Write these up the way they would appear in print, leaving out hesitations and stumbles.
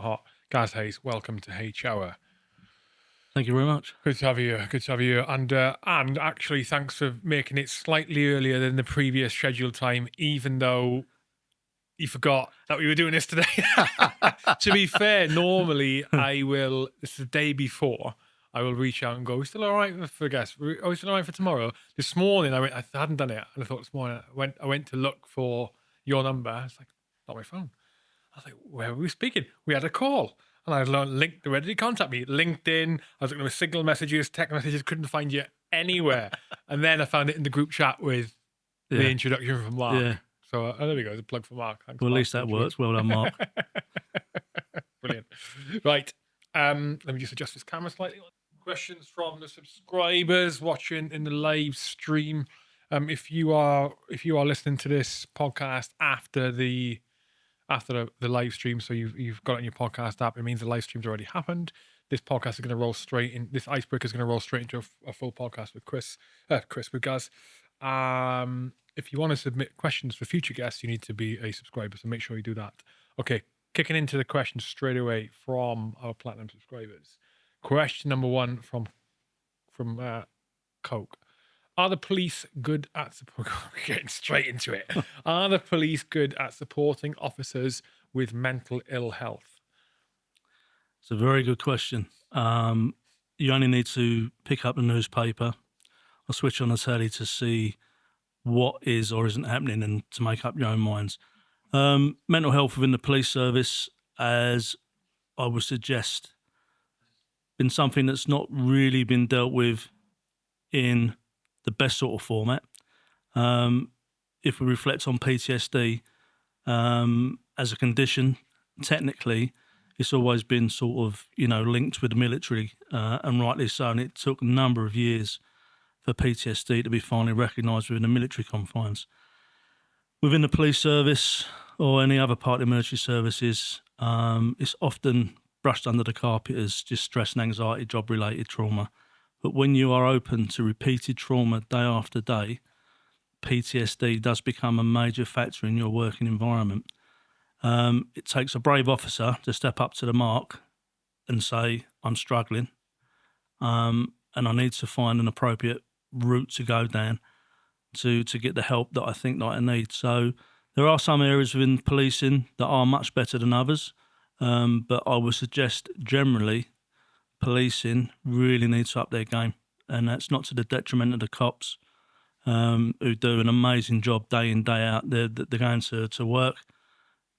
hot. Gaz Hayes, welcome to H Hour. Thank you very much. Good to have you. Good to have you. And actually, thanks for making it slightly earlier than the previous scheduled time, even though you forgot that we were doing this today. To be fair, normally I will. This is the day before. I will reach out and go, "Are we still all right for guests? Are we still all right for tomorrow?" This morning, I hadn't done it, and I thought this morning I went to look for your number. It's like not my phone. I was like, where were we speaking? We had a call. And I was linked, where did he contact me? LinkedIn. I was looking at signal messages, text messages, couldn't find you anywhere. And then I found it in the group chat with the Yeah, introduction from Mark. yeah. So there we go, the plug for Mark. Thanks, Well, at Mark, least for that the works. Well done, Mark. Brilliant. Right. Let me just adjust this camera slightly. Questions from the subscribers watching in the live stream. If you are listening to this podcast after the live stream, so you've got it in your podcast app, it means the live stream's already happened. This podcast is going to roll straight in. This icebreaker is going to roll straight into a full podcast with Chris with Gaz. If you want to submit questions for future guests, you need to be a subscriber, so make sure you do that. Okay, kicking into the questions straight away from our platinum subscribers. Question number one from Coke. Are the police good at getting straight into it? Are the police good at supporting officers with mental ill health? It's a very good question. You only need to pick up the newspaper or switch on the telly to see what is or isn't happening and to make up your own minds. Mental health within the police service, as I would suggest, been something that's not really been dealt with in the best sort of format. If we reflect on PTSD as a condition, technically, it's always been sort of, linked with the military, and rightly so. And it took a number of years for PTSD to be finally recognised within the military confines. Within the police service or any other part of the military services, it's often brushed under the carpet as just stress and anxiety, job-related trauma. But when you are open to repeated trauma day after day, PTSD does become a major factor in your working environment. It takes a brave officer to step up to the mark and say, I'm struggling, and I need to find an appropriate route to go down to get the help that I think that I need. So there are some areas within policing that are much better than others, but I would suggest generally policing really needs to up their game, and that's not to the detriment of the cops, who do an amazing job day in, day out. They're going to work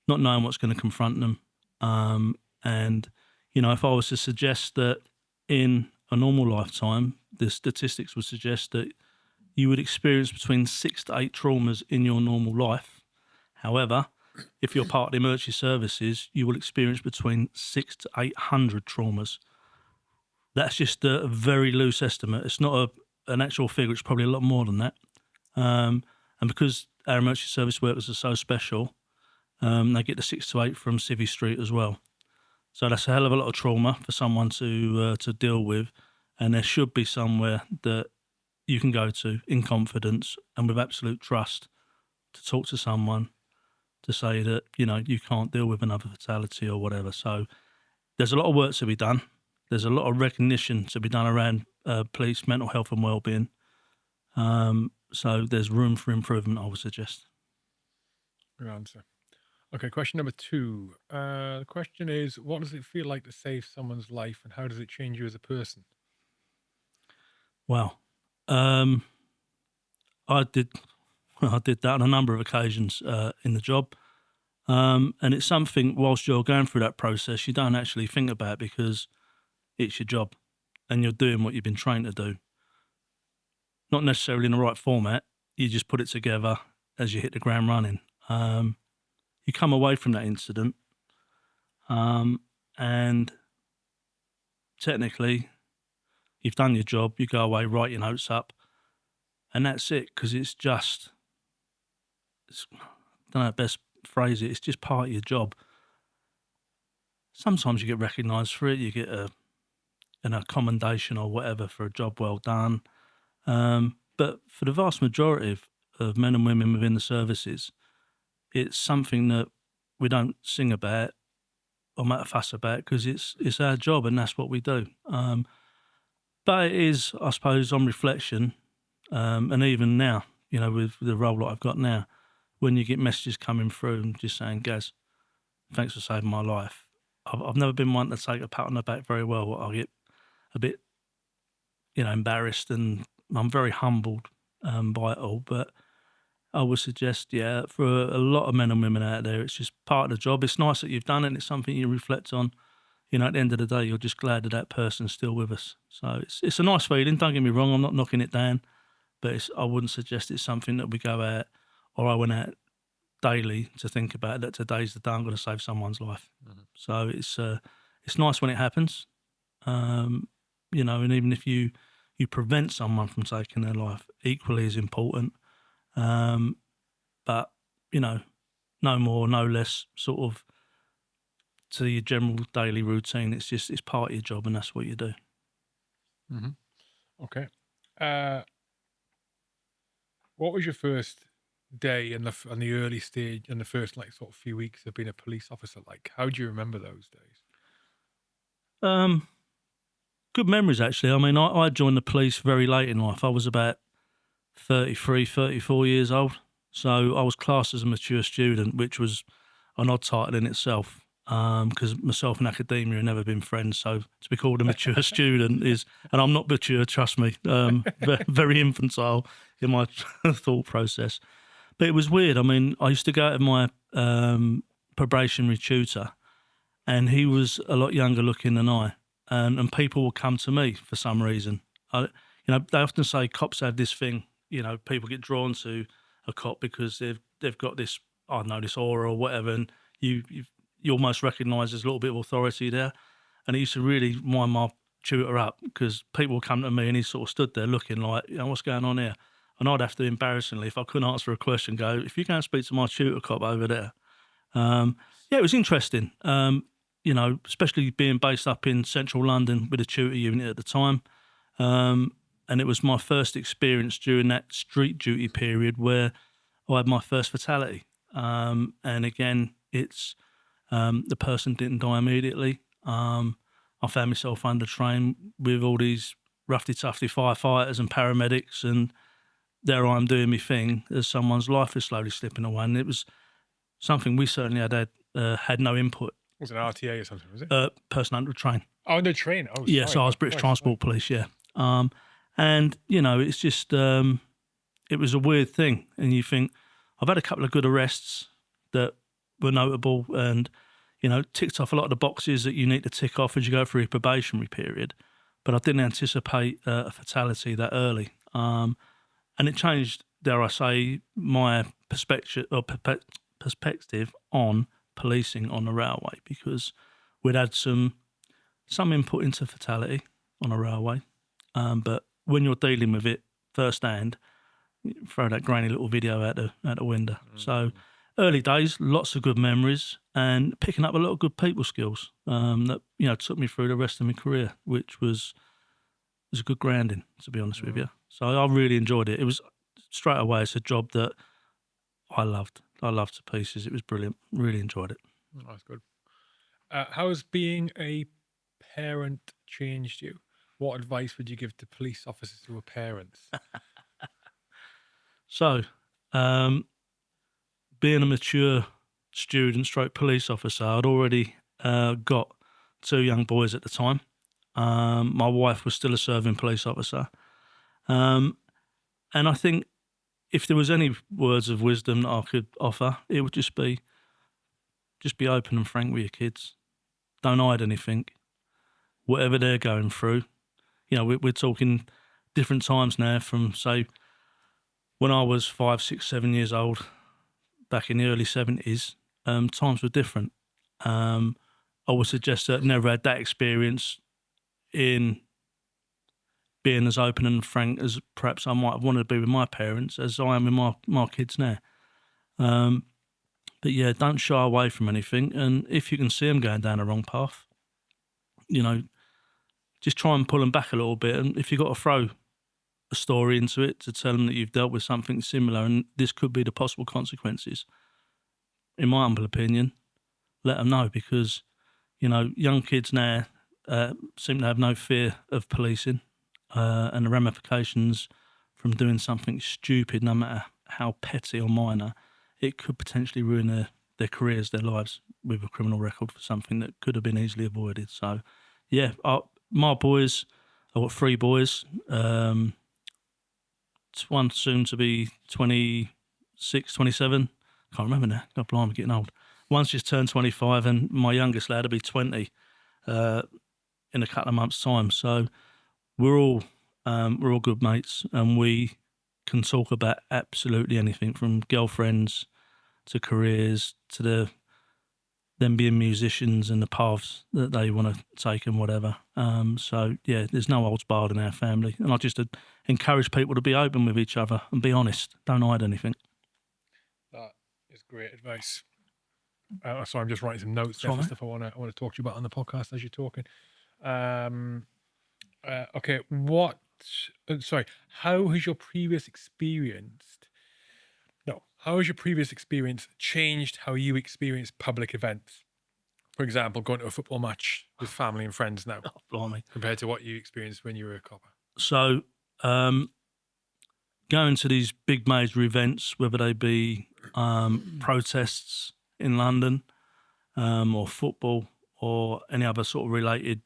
not knowing what's going to confront them. And, if I was to suggest that in a normal lifetime, the statistics would suggest that you would experience between 6 to 8 traumas in your normal life. However, if you're part of the emergency services, you will experience between 600 to 800 traumas. That's just a very loose estimate. It's not an actual figure. It's probably a lot more than that. And because our emergency service workers are so special, they get the 6 to 8 from Civvy Street as well. So that's a hell of a lot of trauma for someone to deal with. And there should be somewhere that you can go to in confidence and with absolute trust to talk to someone to say that, you can't deal with another fatality or whatever. So there's a lot of work to be done. There's a lot of recognition to be done around police mental health and wellbeing. So there's room for improvement, I would suggest. Good answer. Okay, question number 2. The question is, what does it feel like to save someone's life, and how does it change you as a person? Wow. I did that on a number of occasions in the job. And it's something, whilst you're going through that process, you don't actually think about, because it's your job and you're doing what you've been trained to do. Not necessarily in the right format. You just put it together as you hit the ground running. You come away from that incident, and technically you've done your job. You go away, write your notes up, and that's it, because I don't know how to best phrase it, it's just part of your job. Sometimes you get recognised for it, you get a commendation or whatever for a job well done. But for the vast majority of men and women within the services, it's something that we don't sing about. or make a fuss about because it's our job and that's what we do. But it is, I suppose, on reflection, and even now, with the role that I've got now, when you get messages coming through and just saying, Gaz, thanks for saving my life. I've never been one to take a pat on the back very well. I get a bit, embarrassed, and I'm very humbled by it all. But I would suggest, for a lot of men and women out there, it's just part of the job. It's nice that you've done it, and it's something you reflect on. At the end of the day, you're just glad that person's still with us. So it's a nice feeling. Don't get me wrong, I'm not knocking it down, but I wouldn't suggest it's something that we go out, or I went out daily to think about that today's the day I'm going to save someone's life. So it's nice when it happens, and even if you prevent someone from taking their life, equally as important. But no more, no less, sort of to your general daily routine. It's part of your job, and that's what you do. Okay. What was your first day in the early stage, in the first sort of few weeks of being a police officer like? How do you remember those days? Good memories, actually. I mean, I joined the police very late in life. I was about 33, 34 years old. So I was classed as a mature student, which was an odd title in itself, because myself and academia have never been friends. So to be called a mature student is, and I'm not mature, trust me, very infantile in my thought process. But it was weird. I mean, I used to go to my probationary tutor, and he was a lot younger looking than I, and people would come to me for some reason. They often say cops have this thing. People get drawn to a cop because they've got this, I don't know, this aura or whatever, and you almost recognise there's a little bit of authority there. And it used to really wind my tutor up because people would come to me and he sort of stood there looking like, what's going on here? And I'd have to, embarrassingly, if I couldn't answer a question, go, if you go and speak to my tutor cop over there. It was interesting, especially being based up in central London with a tutor unit at the time. And it was my first experience during that street duty period where I had my first fatality. And again, it's the person didn't die immediately. I found myself under train with all these roughy-tufty firefighters and paramedics, and there I am doing my thing as someone's life is slowly slipping away. And it was something we certainly had no input. Was it an RTA or something, was it? Person under train. Oh, the train. Oh, yeah, sorry. So I was British Transport Police, yeah. And, it's just, it was a weird thing. And you think, I've had a couple of good arrests that were notable and, ticked off a lot of the boxes that you need to tick off as you go through your probationary period. But I didn't anticipate a fatality that early. And it changed, dare I say, my perspective on policing on the railway, because we'd had some input into fatality on a railway. But when you're dealing with it firsthand, you throw that grainy little video out the window. So early days, lots of good memories, and picking up a lot of good people skills that took me through the rest of my career, which was a good grounding, to be honest with you. So I really enjoyed it. It was straight away. It's a job that I loved. I loved to pieces. It was brilliant. Really enjoyed it. Oh, that's good. How has being a parent changed you? What advice would you give to police officers who are parents? So, being a mature student stroke police officer, I'd already got 2 young boys at the time. My wife was still a serving police officer. And I think if there was any words of wisdom that I could offer, it would just be open and frank with your kids. Don't hide anything. Whatever they're going through, we're talking different times now from, say, when I was 5, 6, 7 years old, back in the early 70s, times were different. I would suggest that I never had that experience in being as open and frank as perhaps I might have wanted to be with my parents as I am with my kids now. But yeah, don't shy away from anything. And if you can see them going down the wrong path, just try and pull them back a little bit. And if you've got to throw a story into it to tell them that you've dealt with something similar and this could be the possible consequences, in my humble opinion, let them know, because young kids now seem to have no fear of policing and the ramifications from doing something stupid, no matter how petty or minor, it could potentially ruin their careers, their lives with a criminal record for something that could have been easily avoided. So, yeah, my boys, I've got 3 boys. One soon to be 26, 27. Can't remember now. God blimey, I'm getting old. One's just turned 25, and my youngest lad will be 20 in a couple of months' time. So we're all good mates, and we can talk about absolutely anything from girlfriends to careers to them being musicians and the paths that they want to take and whatever. So yeah, there's no holds barred in our family, and I just encourage people to be open with each other and be honest. Don't hide anything. That is great advice. Sorry, I'm just writing some notes there for stuff I want to talk to you about on the podcast as you're talking. Okay, how has your previous experience changed how you experience public events? For example, going to a football match with family and friends now, Blimey. compared to what you experienced when you were a copper. So going to these big major events, whether they be protests in London or football or any other sort of related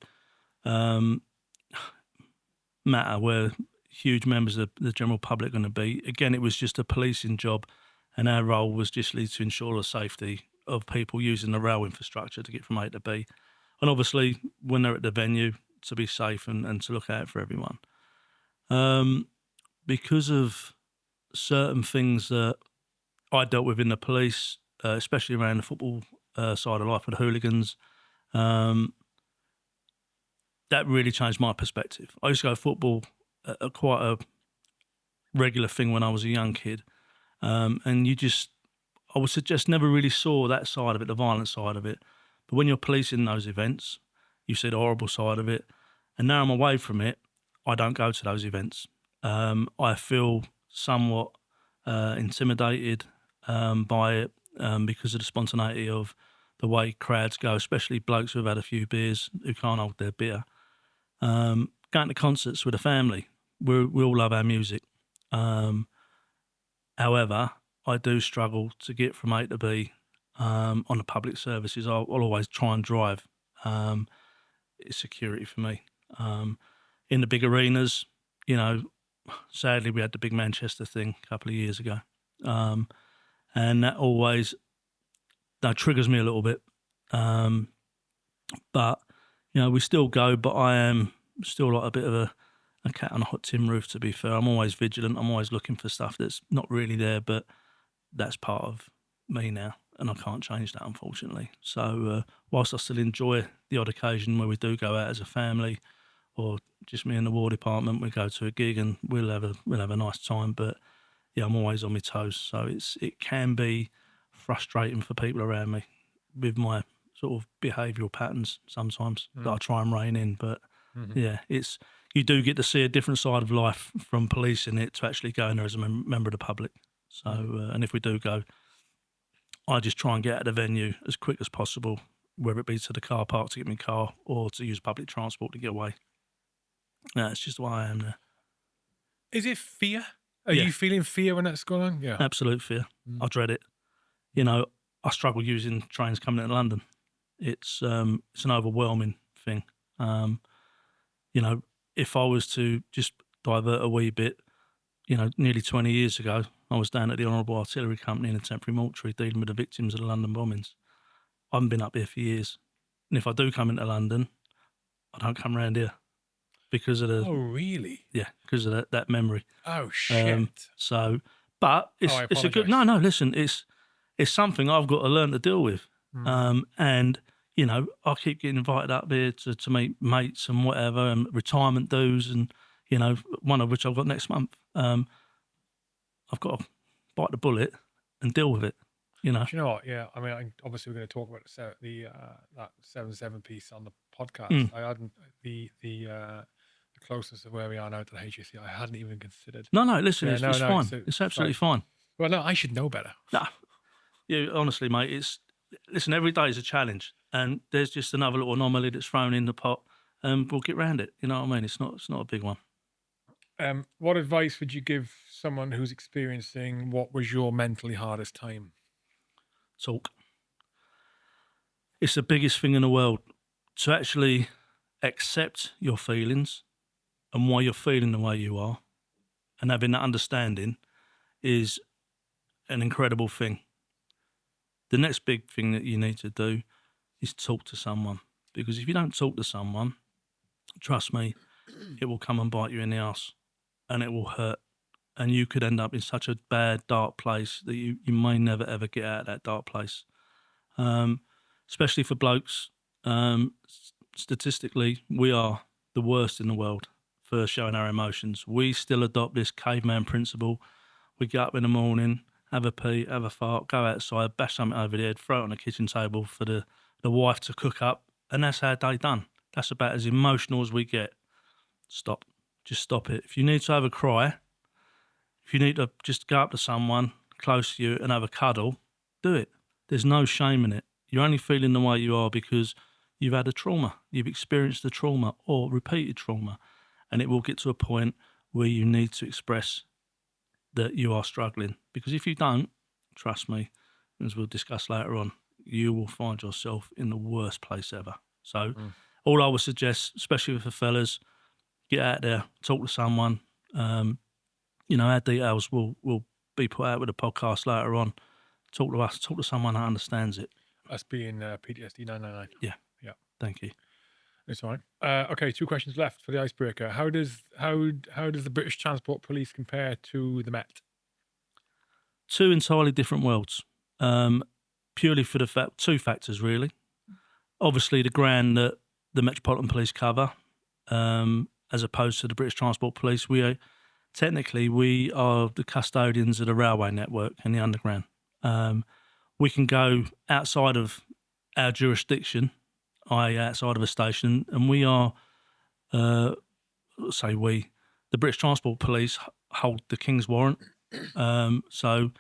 matter where huge members of the general public are going to be. Again, it was just a policing job, and our role was just to ensure the safety of people using the rail infrastructure to get from A to B. And obviously, when they're at the venue, to be safe and to look out for everyone. Because of certain things that I dealt with in the police, especially around the football side of life with the hooligans, that really changed my perspective. I used to go to football quite a regular thing when I was a young kid, and I would suggest never really saw that side of it, the violent side of it. But when you're policing those events, you see the horrible side of it. And now I'm away from it, I don't go to those events. I feel somewhat intimidated by it because of the spontaneity of the way crowds go, especially blokes who've had a few beers who can't hold their beer. Going to concerts with a family, we all love our music. However, I do struggle to get from A to B on the public services. I'll always try and drive. It's security for me. In the big arenas, sadly we had the big Manchester thing a couple of years ago, and that always triggers me a little bit. But we still go. But I am still like a bit of a cat on a hot tin roof. To be fair, I'm always vigilant. I'm always looking for stuff that's not really there, but that's part of me now, and I can't change that, unfortunately. So whilst I still enjoy the odd occasion where we do go out as a family, or just me and the war department, we go to a gig and we'll have a nice time. But yeah, I'm always on my toes, so it can be frustrating for people around me with my sort of behavioural patterns sometimes that I try and rein in. But yeah, you do get to see a different side of life from policing it to actually going there as a member of the public. So, and if we do go, I just try and get out of the venue as quick as possible, whether it be to the car park to get my car or to use public transport to get away. That's just the way I am there. Is it fear? Are you feeling fear when that's going on? Yeah. Absolute fear. I dread it. I struggle using trains coming into London. It's an overwhelming thing. If I was to just divert a wee bit, nearly 20 years ago, I was down at the Honourable Artillery Company in a temporary mortuary dealing with the victims of the London bombings. I haven't been up here for years. And if I do come into London, I don't come round here because of the... Oh, really? Yeah, because of that memory. Oh, shit. But it's a good... No, listen, it's something I've got to learn to deal with. And, I keep getting invited up here to meet mates and whatever, and retirement dues, and, one of which I've got next month. I've got to bite the bullet and deal with it, Do you know what? Yeah, I mean, obviously we're going to talk about that 7-7 piece on the podcast. I hadn't the closeness of where we are now to the HSC. I hadn't even considered. No, listen, it's fine. It's absolutely fine. Well, no, I should know better. No, honestly, mate, listen, every day is a challenge, and there's just another little anomaly that's thrown in the pot, and we'll get round it. You know what I mean? It's not a big one. What advice would you give someone who's experiencing what was your mentally hardest time? Talk. It's the biggest thing in the world to actually accept your feelings and why you're feeling the way you are, and having that understanding is an incredible thing. The next big thing that you need to do is talk to someone, because if you don't talk to someone, trust me, it will come and bite you in the ass, and it will hurt, and you could end up in such a bad, dark place that you may never ever get out of that dark place. Especially for blokes, statistically, we are the worst in the world for showing our emotions. We still adopt this caveman principle. We get up in the morning, have a pee, have a fart, go outside, bash something over the head, throw it on the kitchen table for the wife to cook up, and that's our day done. That's about as emotional as we get. Stop. Just stop it. If you need to have a cry, if you need to just go up to someone close to you and have a cuddle, do it. There's no shame in it. You're only feeling the way you are because you've had a trauma. You've experienced a trauma or repeated trauma. And it will get to a point where you need to express that you are struggling. Because if you don't, trust me, as we'll discuss later on, you will find yourself in the worst place ever. So all I would suggest, especially with the fellas, get out there, talk to someone. Our details will be put out with the podcast later on. Talk to us, talk to someone that understands it. Us being PTSD 999. Yeah. Thank you. It's all right. Okay, 2 questions left for the icebreaker. How does the British Transport Police compare to the Met? 2 entirely different worlds. Purely for the 2 factors, really. Obviously, the ground that the Metropolitan Police cover, as opposed to the British Transport Police, we are the custodians of the railway network and the underground. We can go outside of our jurisdiction, i.e. outside of a station, and we are, the British Transport Police hold the King's Warrant, so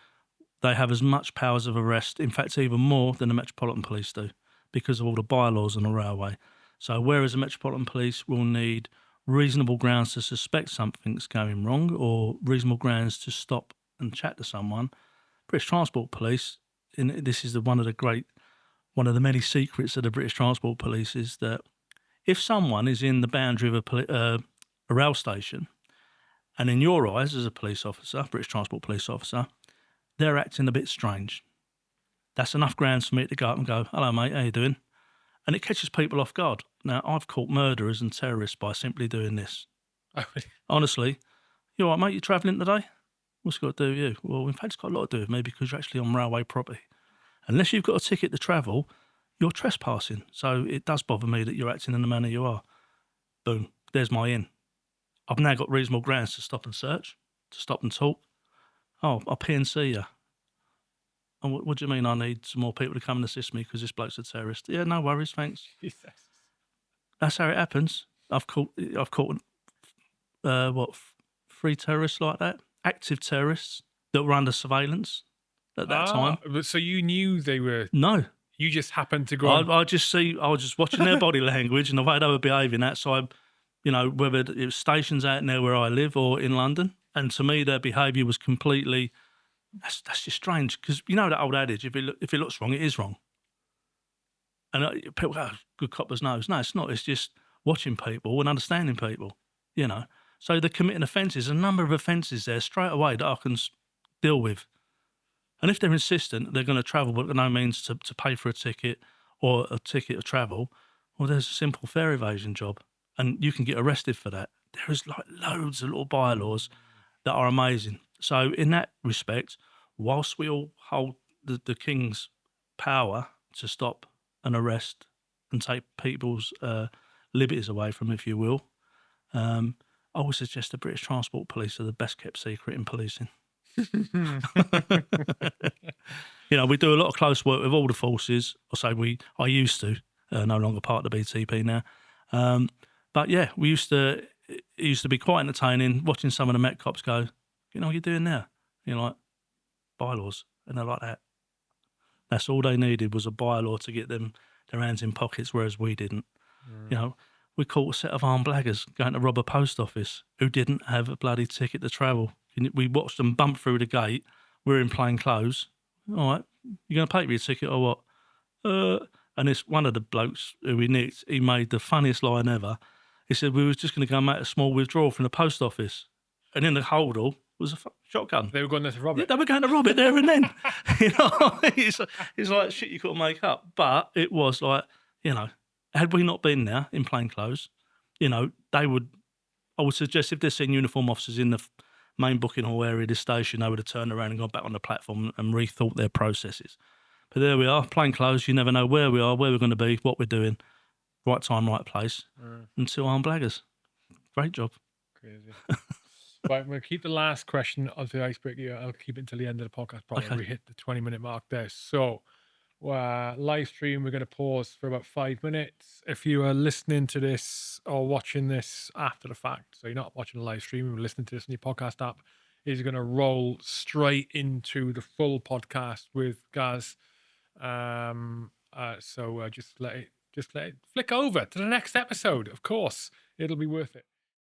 they have as much powers of arrest, in fact even more than the Metropolitan Police do, because of all the bylaws on the railway. So whereas the Metropolitan Police will need reasonable grounds to suspect something's going wrong or reasonable grounds to stop and chat to someone, British Transport Police, and this is one of the many secrets of the British Transport Police, is that if someone is in the boundary of a rail station, and in your eyes as a police officer, British Transport Police officer, they're acting a bit strange, that's enough grounds for me to go up and go, "Hello mate, how you doing?" And it catches people off guard. Now, I've caught murderers and terrorists by simply doing this. Honestly, you all right mate, you travelling today? What's it got to do with you? Well, in fact, it's got a lot to do with me because you're actually on railway property. Unless you've got a ticket to travel, you're trespassing. So it does bother me that you're acting in the manner you are. Boom, there's my in. I've now got reasonable grounds to stop and search, to stop and talk. Oh, I'll P&C you. And what do you mean I need some more people to come and assist me because this bloke's a terrorist? Yeah, no worries, thanks. Jesus. That's how it happens. I've caught 3 terrorists like that, active terrorists that were under surveillance at that time. But so you knew they were? No. You just happened to go. I was just watching their body language and the way they were behaving outside, whether it was stations out there where I live or in London. And to me, their behaviour was completely, that's just strange. Because you know that old adage, if it looks wrong, it is wrong. And people go, good copper's nose. No, it's not. It's just watching people and understanding people, So they're committing offences, a number of offences there straight away that I can deal with. And if they're insistent they're going to travel but no means to pay for a ticket or a ticket of travel, well, there's a simple fare evasion job. And you can get arrested for that. There is like loads of little bylaws that are amazing. So in that respect, whilst we all hold the King's power to stop and arrest and take people's liberties away from, if you will, I would suggest the British Transport Police are the best kept secret in policing. We do a lot of close work with all the forces. I used to, no longer part of the BTP now. But yeah, it used to be quite entertaining watching some of the Met cops go, what you're doing now? You're like, bylaws. And they're like that. That's all they needed was a bylaw to get them their hands in pockets, whereas we didn't. You know, we caught a set of armed blaggers going to rob a post office who didn't have a bloody ticket to travel. We watched them bump through the gate. We're in plain clothes. All right, you going to pay for your ticket or what? And this one of the blokes who we nicked, he made the funniest line ever. He said, we was just going to go make a small withdrawal from the post office. And in the holdall was a shotgun. They were going there to rob Yeah, it. they were going to rob it there and then. You know, it's like shit you couldn't make up. But it was like, you know, had we not been there in plain clothes, you know, I would suggest if they're seeing uniform officers in the main booking hall area of the station, they would have turned around and gone back on the platform and rethought their processes. But there we are, plain clothes. You never know where we are, where we're going to be, what we're doing. Right time, right place. And 2 armed blaggers. Great job. Crazy. Right, I'm going to keep the last question of the icebreaker. I'll keep it until the end of the podcast. Probably Okay. we hit the 20-minute mark there. So, live stream, we're going to pause for about 5 minutes. If you are listening to this or watching this after the fact, so you're not watching a live stream, you're listening to this in your podcast app, is going to roll straight into the full podcast with Gaz. So just let it flick over to the next episode. Of course, it'll be worth it.